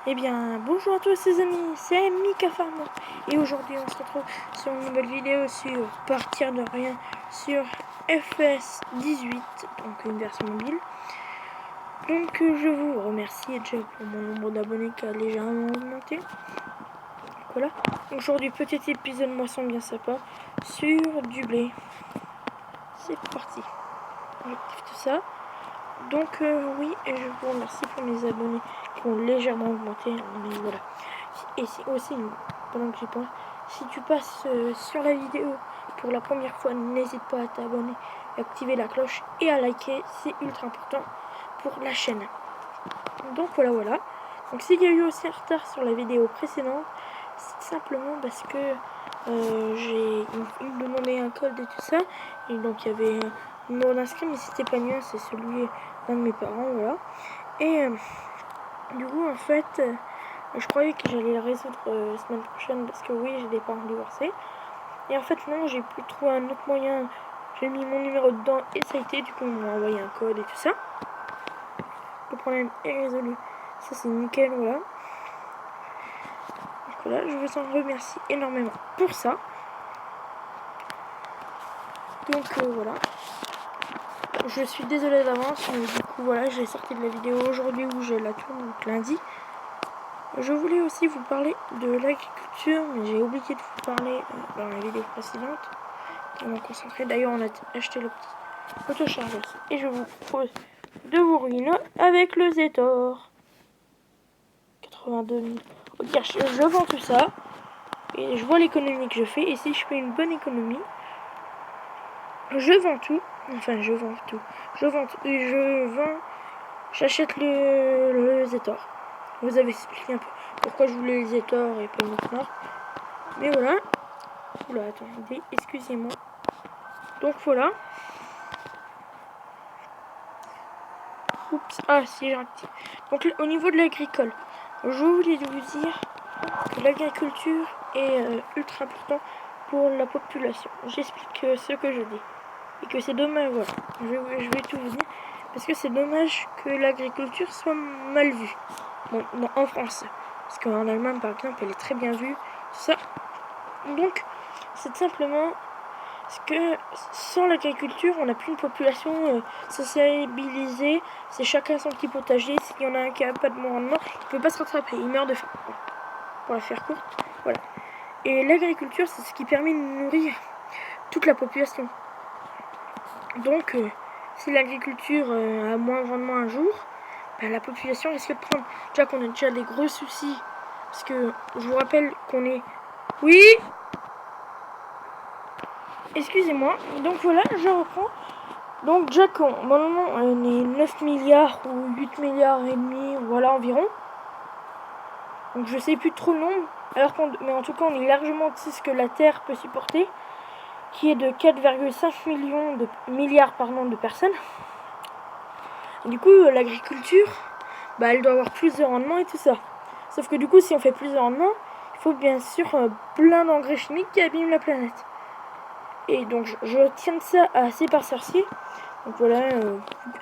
Eh bien, bonjour à tous les amis, c'est Mika Farmer. Et aujourd'hui, on se retrouve sur une nouvelle vidéo sur Partir de rien sur FS 18, donc une version mobile. Donc, je vous remercie déjà pour mon nombre d'abonnés qui a légèrement augmenté. Voilà. Aujourd'hui, petit épisode moisson bien sympa sur du blé. C'est parti. J'active tout ça. Donc oui, et je vous remercie pour mes abonnés qui ont légèrement augmenté, mais voilà. Et si aussi, pendant que j'y pense, si tu passes sur la vidéo pour la première fois, n'hésite pas à t'abonner, activer la cloche et à liker, c'est ultra important pour la chaîne. Donc voilà. Donc s'il y a eu aussi un retard sur la vidéo précédente, c'est simplement parce que ils me demandaient un code et tout ça, et donc il y avait un numéro d'inscrit, mais c'était pas mien, c'est celui d'un de mes parents, voilà. Et du coup, en fait, je croyais que j'allais la résoudre la semaine prochaine, parce que oui, j'ai des parents divorcés. Et en fait, non, j'ai pu trouver un autre moyen. J'ai mis mon numéro dedans et ça a été, du coup, on m'a envoyé un code et tout ça. Le problème est résolu. Ça, c'est nickel, voilà. Donc voilà, je vous en remercie énormément pour ça. Donc voilà. Je suis désolée d'avance, mais du coup, voilà, j'ai sorti de la vidéo aujourd'hui où je la tourne, donc lundi. Je voulais aussi vous parler de l'agriculture, mais j'ai oublié de vous parler dans la vidéo précédente. On va concentrer. D'ailleurs, on a acheté le petit autochargeur. Et je vous propose de vous ruiner avec le Zetor. 82 000. Ok, je vends tout ça. Et je vois l'économie que je fais. Et si je fais une bonne économie, je vends tout. Enfin, je vends tout. J'achète le Zetor. Vous avez expliqué un peu pourquoi je voulais le Zetor et pas une autre marque. Mais voilà. Oula, attendez, excusez-moi. Donc voilà. Oups, ah si, j'active. Donc au niveau de l'agricole, je voulais vous dire que l'agriculture est ultra important pour la population. J'explique ce que je dis. Et que c'est dommage, voilà. Je vais tout vous dire. Parce que c'est dommage que l'agriculture soit mal vue. Bon, en France. Parce qu'en Allemagne, par exemple, elle est très bien vue. Tout ça. Donc, c'est simplement parce que sans l'agriculture, on n'a plus une population sensibilisée. C'est chacun son petit potager. S'il y en a un qui n'a pas de bon rendement, il ne peut pas se rattraper. Il meurt de faim. Pour la faire courte, voilà. Et l'agriculture, c'est ce qui permet de nourrir toute la population. Donc, si l'agriculture a moins de rendement un jour, ben, la population risque de prendre. Déjà qu'on a déjà des gros soucis. Parce que je vous rappelle qu'on est... Oui. Excusez-moi. Donc voilà, je reprends. Donc déjà normalement on est 9 milliards ou 8 milliards et demi, voilà environ. Donc je sais plus trop le nombre. Mais en tout cas on est largement au-dessus de ce que la Terre peut supporter, qui est de 4,5 milliards de personnes. Et du coup l'agriculture, bah, elle doit avoir plus de rendement et tout ça. Sauf que du coup si on fait plus de rendement, il faut bien sûr plein d'engrais chimiques qui abîment la planète. Et donc je tiens ça à C'est par sorcier. Donc voilà,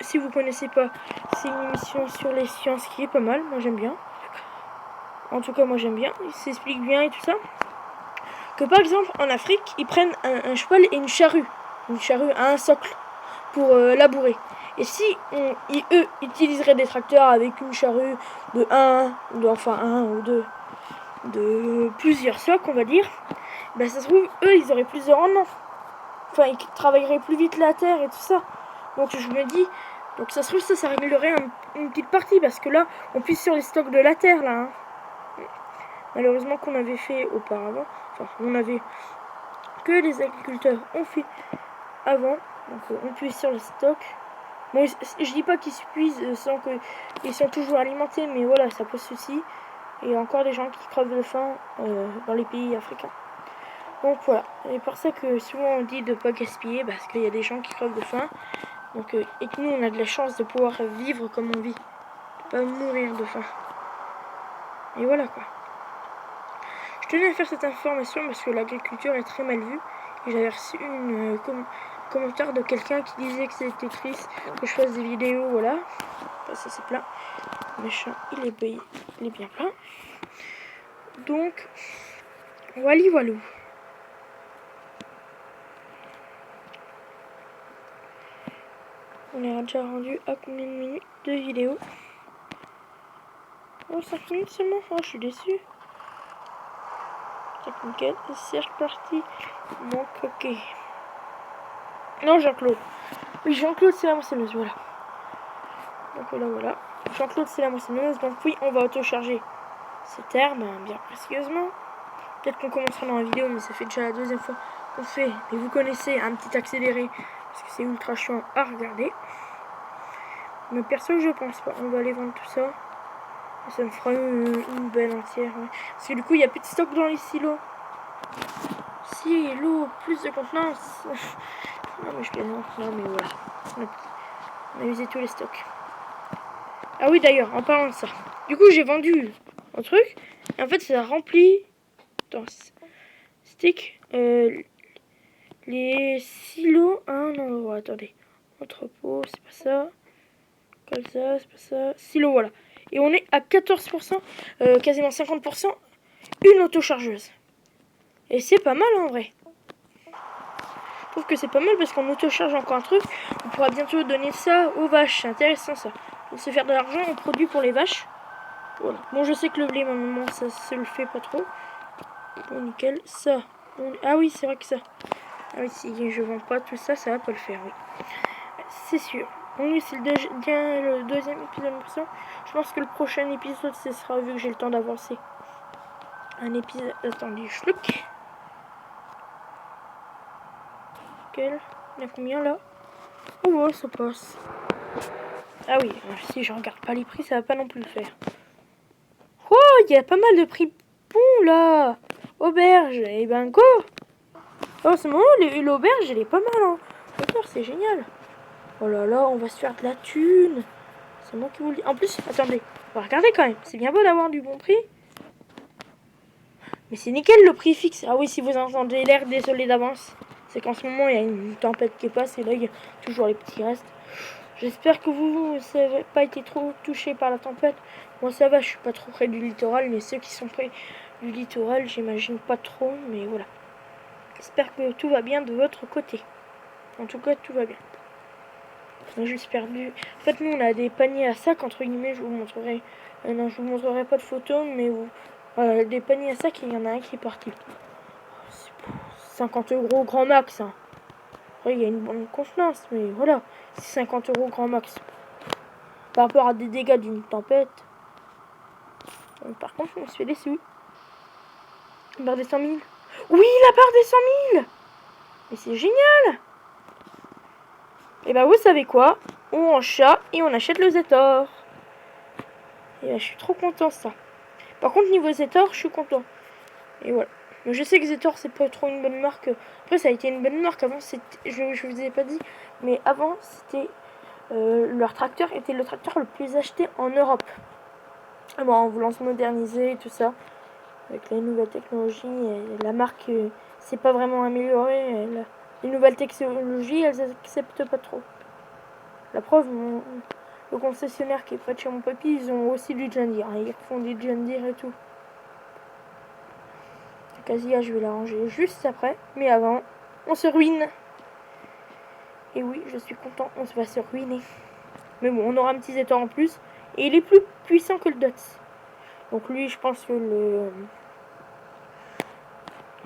si vous connaissez pas, c'est une émission sur les sciences qui est pas mal, moi j'aime bien. En tout cas moi j'aime bien, il s'explique bien et tout ça. Que par exemple en Afrique, ils prennent un cheval et une charrue à un socle pour labourer. Et si eux utiliseraient des tracteurs avec une charrue de un ou deux, de plusieurs socles on va dire, ben ça se trouve, eux ils auraient plus de rendement. Enfin ils travailleraient plus vite la terre et tout ça. Donc je me dis, donc ça se trouve ça réglerait une petite partie parce que là on puise sur les stocks de la terre là. Hein. Malheureusement qu'on avait fait auparavant, enfin on avait que les agriculteurs ont fait avant, donc on puise sur les stocks. Bon, je dis pas qu'ils se puisent sans qu'ils sont toujours alimentés, mais voilà ça pose souci. Et il y a encore des gens qui crevent de faim dans les pays africains. Donc voilà, et pour ça que souvent on dit de pas gaspiller parce qu'il y a des gens qui crevent de faim. Donc, et que nous on a de la chance de pouvoir vivre comme on vit, de pas mourir de faim. Et voilà quoi. Je tenais à faire cette information parce que l'agriculture est très mal vue. Et j'avais reçu une commentaire de quelqu'un qui disait que c'était triste que je fasse des vidéos, voilà. Enfin, ça c'est plein. Machin, il est bien plein. Donc, voilà. On est déjà rendu à combien de minutes de vidéo? Oh, 5 minutes seulement. Oh, je suis déçu. Nickel. C'est reparti. Mon coquet. Non, Jean-Claude. Oui, Jean-Claude, c'est la moissonneuse, voilà. Donc voilà. Jean-Claude, c'est la moissonneuse. Donc oui, on va auto-charger cette herbe, bien précieusement. Peut-être qu'on commencera dans la vidéo, mais ça fait déjà la deuxième fois qu'on fait. Et vous connaissez un petit accéléré, parce que c'est ultra chiant à regarder. Mais perso, je pense pas. On va aller vendre tout ça. Et ça me fera une belle entière. Ouais. Parce que du coup, il n'y a plus de stock dans les silos. Silos, plus de contenance. Non, mais je plaisante. Non, mais voilà. On a usé tous les stocks. Ah oui, d'ailleurs, en parlant de ça. Du coup, j'ai vendu un truc. Et en fait, ça remplit. Attends, stick. Les silos à un endroit. Attendez. Entrepôt, c'est pas ça. Comme ça, c'est pas ça. Silo, voilà. Et on est à 14%, quasiment 50%, une autochargeuse. Et c'est pas mal en vrai. Je trouve que c'est pas mal parce qu'on autocharge encore un truc. On pourra bientôt donner ça aux vaches. C'est intéressant ça. Pour se faire de l'argent, on produit pour les vaches. Voilà. Bon, je sais que le blé, ma maman, ça se le fait pas trop. Bon, nickel. Ça. Ah oui, c'est vrai que ça. Ah oui, si je vends pas tout ça, ça va pas le faire, oui. C'est sûr. Oui, c'est le deuxième épisode. Je pense que le prochain épisode, ce sera, vu que j'ai le temps d'avancer, un épisode. Attendez, schluck. Quel? Il y a combien là? Oh, ouais, ça passe. Ah oui, si je regarde pas les prix, ça va pas non plus le faire. Oh, il y a pas mal de prix bons là. Auberge, et ben go. Oh, c'est moment, l'auberge, elle est pas mal. Hein. D'accord, c'est génial. Oh là là, on va se faire de la thune. C'est moi qui vous le dis. En plus, attendez, on va regarder quand même. C'est bien beau d'avoir du bon prix. Mais c'est nickel le prix fixe. Ah oui, si vous entendez l'air, désolé d'avance. C'est qu'en ce moment, il y a une tempête qui passe et là, il y a toujours les petits restes. J'espère que vous n'avez pas été trop touché par la tempête. Moi, ça va, je suis pas trop près du littoral. Mais ceux qui sont près du littoral, j'imagine pas trop. Mais voilà. J'espère que tout va bien de votre côté. En tout cas, tout va bien. On a juste perdu. En fait, nous, on a des paniers à sac, entre guillemets. Je vous montrerai. Non, je vous montrerai pas de photos, mais des paniers à sac, il y en a un qui est parti. 50 € grand max. Hein. Après, il y a une bonne confiance, mais voilà. C'est 50 € grand max. Par rapport à des dégâts d'une tempête. Par contre, je me suis fait déçu. La barre des 100 000. Oui, la barre des 100 000. Mais c'est génial. Et bah, vous savez quoi? On en chat et on achète le Zetor. Et bah, je suis trop content, ça. Par contre, niveau Zetor, je suis content. Et voilà. Mais je sais que Zetor, c'est pas trop une bonne marque. Après, ça a été une bonne marque. Avant, je vous ai pas dit. Mais avant, c'était... leur tracteur était le tracteur le plus acheté en Europe. Bon, en voulant se moderniser et tout ça. Avec les nouvelles technologies, la marque s'est pas vraiment améliorée. Les nouvelles technologies, elles acceptent pas trop. La preuve, le concessionnaire qui est près de chez mon papy, ils ont aussi du John Deere. Ils font du John Deere et tout. La casilla, je vais la ranger juste après. Mais avant, on se ruine. Et oui, je suis content, on va se ruiner. Mais bon, on aura un petit Zetor en plus. Et il est plus puissant que le Dots. Donc lui, je pense que le...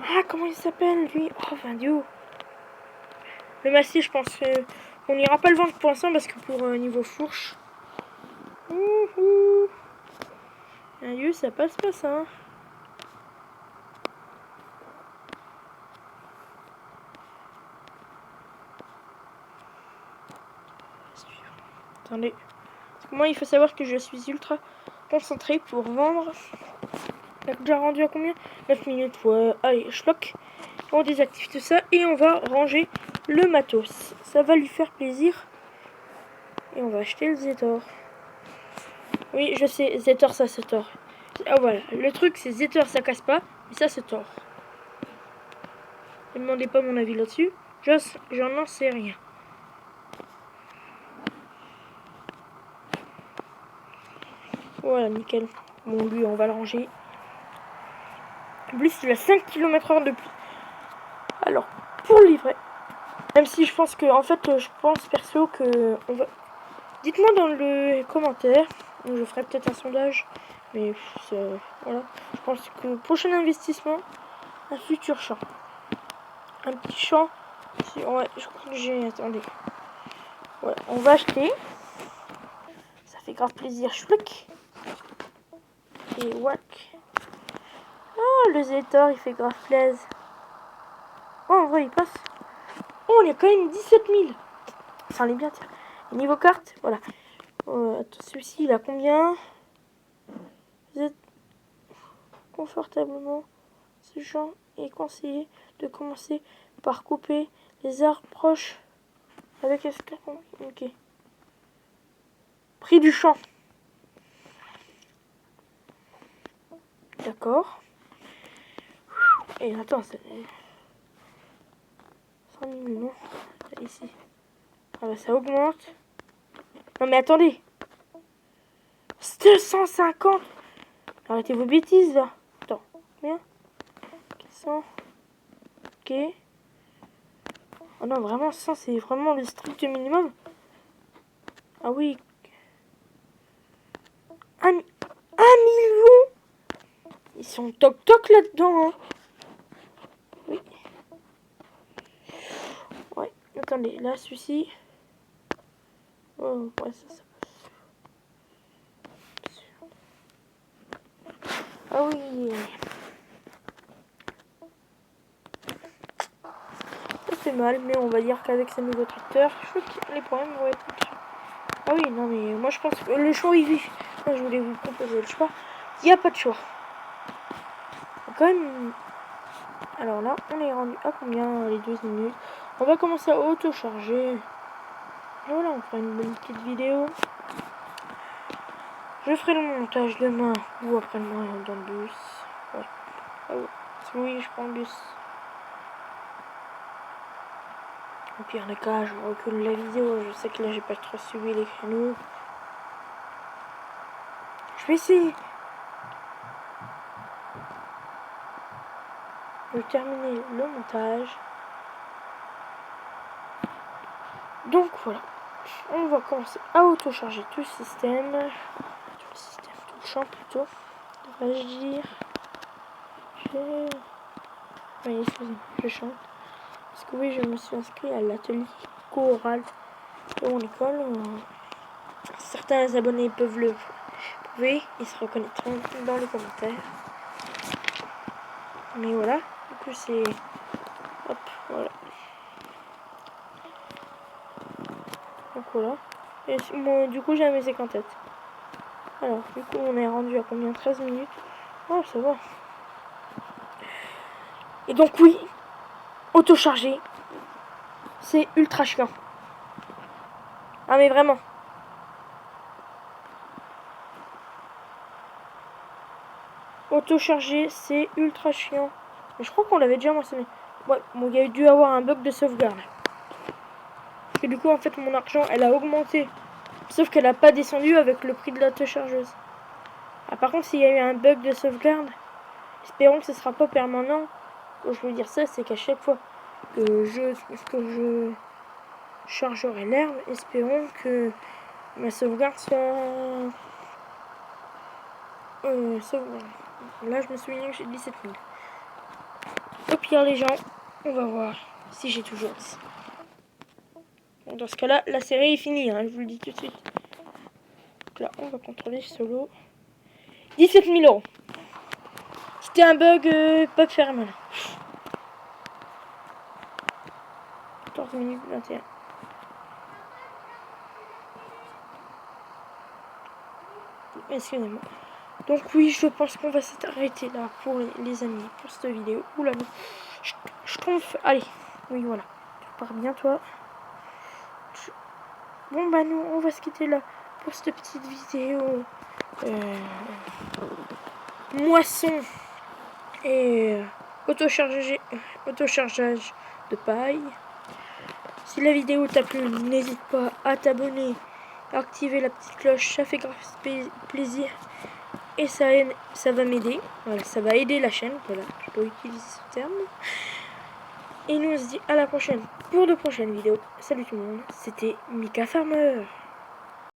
Ah, comment il s'appelle, lui? Oh, enfin, Dieu. Le Massy, je pense qu'on n'ira pas le vendre pour l'instant parce que pour niveau fourche... Adieu, ça passe pas ça. Hein. Attendez. Parce que moi, il faut savoir que je suis ultra concentré pour vendre. On a déjà rendu à combien? 9 minutes. Ouais. Allez, schlock. On désactive tout ça et on va ranger le matos. Ça va lui faire plaisir. Et on va acheter le Zetor. Oui, je sais, Zetor, ça se tord. Ah voilà, le truc c'est Zetor, ça casse pas, mais ça se tord. Ne demandez pas mon avis là-dessus. J'en sais rien. Voilà, nickel. Bon, lui, on va le ranger. En plus, il a 5 km/h de plus. Alors, pour le livret, même si je pense que, en fait, je pense perso que on va... Dites-moi dans les commentaires. Je ferai peut-être un sondage. Mais voilà. Je pense que prochain investissement, un futur champ. Un petit champ. Ouais, je crois que j'ai... Attendez. Ouais, on va acheter. Ça fait grave plaisir. Chouic. Et whack. Oh, le Zétor, il fait grave plaisir. Oh, en vrai, il passe. Oh, on est quand même 17 000. Ça en est bien, tiens. Et niveau carte, voilà. Attends, celui-ci, il a combien? Vous êtes confortablement. Ce genre est conseillé de commencer par couper les arbres proches avec escarpement. Ok. Prix du champ. D'accord. Et attends, c'est 100 000, non? Ici. Ah bah ça augmente. Non mais attendez. 250. Arrêtez vos bêtises là. Attends. Combien? 400. Ok. Oh non, vraiment, ça c'est vraiment le strict minimum. Ah oui. 1 million. Ils sont toc-toc là-dedans. Hein. Oui. Ouais. Attendez, là, celui-ci. Oh, ouais, ça passe. Ah oui. Ça fait mal, mais on va dire qu'avec ces nouveaux tracteurs, je crois que les problèmes vont être... Ah oui, non, mais moi je pense que le choix il vit. Moi je voulais vous proposer le choix. Il n'y a pas de choix. Quand même... Alors là, on est rendu à combien les 12 minutes? On va commencer à auto-charger. Voilà, on fera une bonne petite vidéo. Je ferai le montage demain ou après-demain dans le bus. Ouais. Ah oui, je prends le bus. Au pire des cas, je recule la vidéo. Je sais que là, j'ai pas trop suivi les créneaux. Je vais essayer de terminer le montage. Donc voilà, on va commencer à auto-charger tout le système. Tout le champ plutôt, devrais-je dire. Oui, excusez-moi, je chante. Parce que oui, je me suis inscrit à l'atelier choral de mon école. Certains abonnés peuvent le prouver, ils se reconnaîtront dans les commentaires. Mais voilà, du coup c'est... Hop, voilà. Donc voilà. Et bon, du coup j'ai mes 50 têtes. Alors, du coup on est rendu à combien? 13 minutes. Oh, ça va. Et donc oui, auto-charger, c'est ultra chiant. Ah mais vraiment. Auto-charger, c'est ultra chiant. Mais je crois qu'on l'avait déjà mentionné. Ouais, bon, il y a dû avoir un bug de sauvegarde. Et du coup, en fait, mon argent, elle a augmenté. Sauf qu'elle n'a pas descendu avec le prix de l'auto-chargeuse. Ah, par contre, s'il y a eu un bug de sauvegarde, espérons que ce sera pas permanent. Quand je veux dire ça, c'est qu'à chaque fois que je chargerai l'herbe, espérons que ma sauvegarde soit... sauvegarde. Là, je me souviens que j'ai 17 000. Au pire, les gens, on va voir si j'ai toujours 10. Bon, dans ce cas-là, la série est finie, hein, je vous le dis tout de suite. Donc là, on va contrôler solo. 17 000 euros. C'était un bug pas ferme. 14 minutes 21. Excusez-moi. Donc oui, je pense qu'on va s'arrêter là pour les amis, pour cette vidéo. Oula, je trompe. Allez, oui, voilà. Tu pars bien, toi. Bon, bah nous, on va se quitter là pour cette petite vidéo. Moisson et autochargeage de paille. Si la vidéo t'a plu, n'hésite pas à t'abonner, à activer la petite cloche, ça fait grave plaisir. et ça va m'aider. Voilà, ça va aider la chaîne. Voilà, je dois utiliser ce terme. Et nous on se dit à la prochaine pour de prochaines vidéos. Salut tout le monde, c'était Mika Farmer.